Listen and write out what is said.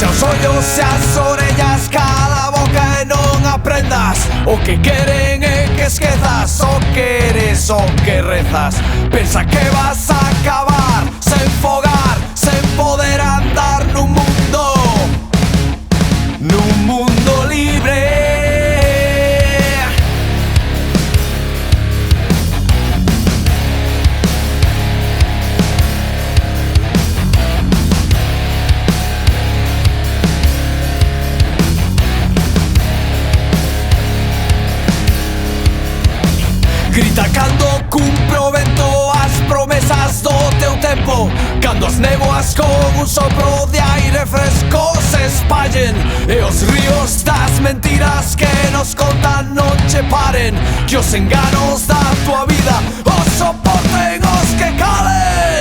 Pecha os ollos e as orellas, cala a boca e non aprendas. O que queren é que esquezas o que eres, o que rezas. Pensa que vas a acabar sen fogar, sen poder andar nun mundo libre. Grita cando cumpre o vento as promesas do teu tempo, cando as néboas con un sopro de aire fresco se espallen e os ríos das mentiras que nos contan non che paren, que os enganos da tua vida os soporten os que calen.